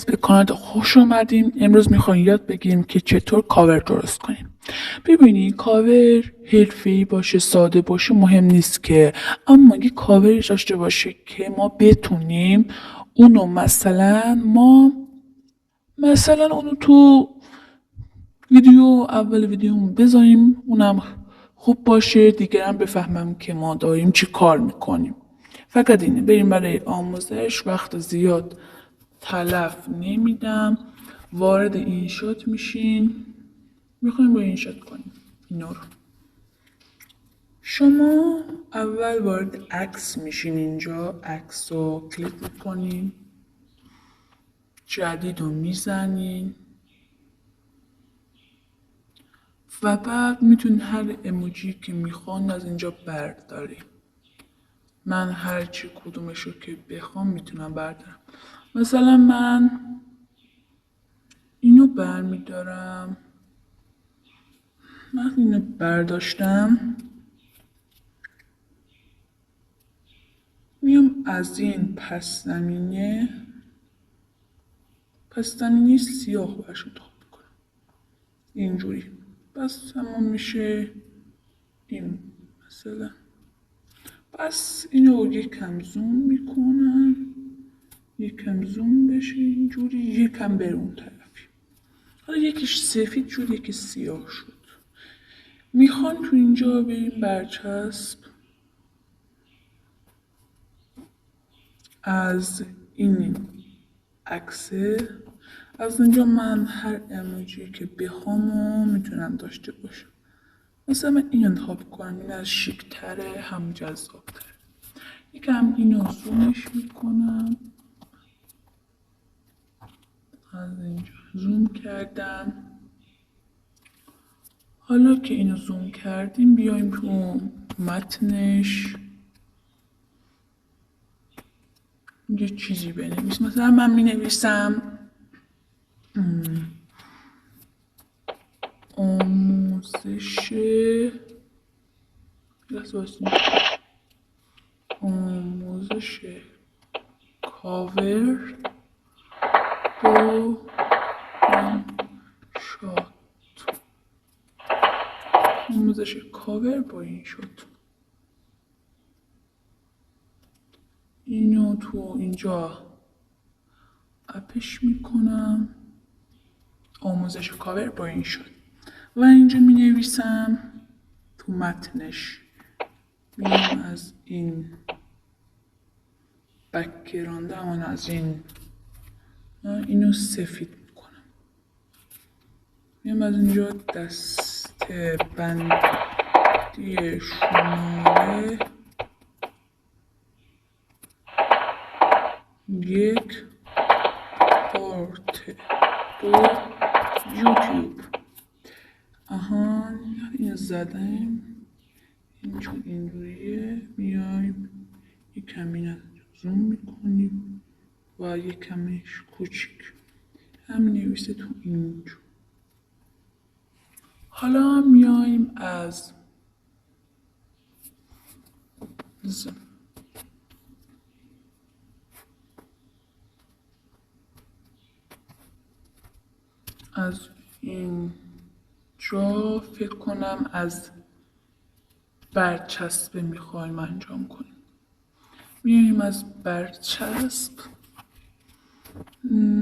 به کانال خوش اومدیم. امروز میخوایم یاد بگیریم که چطور کاور درست کنیم. ببینید کاور حرفه‌ای باشه ساده باشه مهم نیست که، اما اگه کاوری داشته باشه که ما بتونیم اونو مثلا اونو تو اول ویدیو بذاریم، اونم خوب باشه، دیگران بفهمم که ما داریم چی کار میکنیم. فقط اینه، بریم برای آموزش. وقت زیاد تلف نمیدم. وارد اینشات میشین. میخوایم با اینشات کنیم اینا رو. شما اول وارد عکس میشین. اینجا عکس رو کلیک میکنین، جدید رو میزنین و بعد میتونین هر ایموجی که میخوان از اینجا بردارین. من هرچی کدومشو که بخوام میتونم بردارم. مثلا من اینو برمیدارم. من اینو برداشتم، میام از این پس زمینه سیاه برش انتخاب میکنم اینجوری. بس تمام میشه این مثلا. بس اینو یکم زوم میکنم، یکم زوم بشه اینجوری، یکم بره اون طرفی. حالا یکیش سفید شد یکی سیاه شد. میخوام تو اینجا بریم برچسب، از این عکسه، از اینجا من هر ایموجی که بخوام میتونم داشته باشم. مثلا من این انتخاب کنم، این از شیک‌تره هم جذاب‌تره. یکم اینو زومش میکنم، از اینجا زوم کردم. حالا که اینو زوم کردیم بیایم تو متنش یه چیزی بنویسیم. مثلا من مینویسم آموزش کاور با اینشات. آموزش کاور با اینشات. اینو تو اینجا اپش میکنم، آموزش کاور با اینشات، و اینجا می نویسم تو متنش. میام از این بک‌گراند اما از اینو سفید میکنم. میام از اینجا دسته بندی شماره 1 پارت 2 یوتیوب. این زدم، این چون اینجوریه. میایم یکم این زوم میکنیم و یکمش کوچیک هم نویسه تو اینجا. حالا میایم از اینجا فکر کنم از برچسب میخوایم انجام کنیم. میایم از برچسب،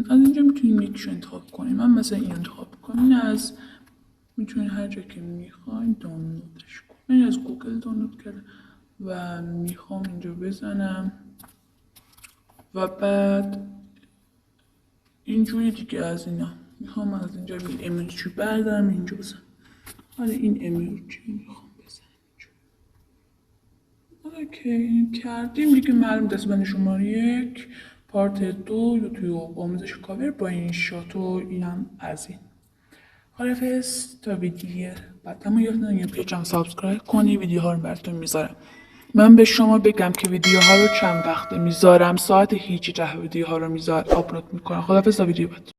از اینجا میتونیم یکیشو انتخاب کنیم. من مثلا این انتخاب کنیم. از میتونید هر جا که میخوایم دانلودش کنیم. من از گوگل دانلود کردم و میخوام اینجا بزنم و بعد اینجوری دیگه از اینا میخوام از اینجا bir ایموجی بردارم اینجا بزنم. حالا این ایموجی میخوام بزنم اینجا. حالا که این کردیم دیگه معلوم دستبند شماره 1 پارت 2 یوتیوب آموزش کاور با اینشات و اینم از این. خداحافظ تا ویدیو بعد. اما یادتون نره پیجم سابسکرایب کنی، ویدیوها رو براتون میذارم. من به شما بگم که ویدیوها رو چند وقته میذارم، ساعت هیچی 10 ویدیوها رو آپلود میکنم. خداحافظ تا ویدیو بعد.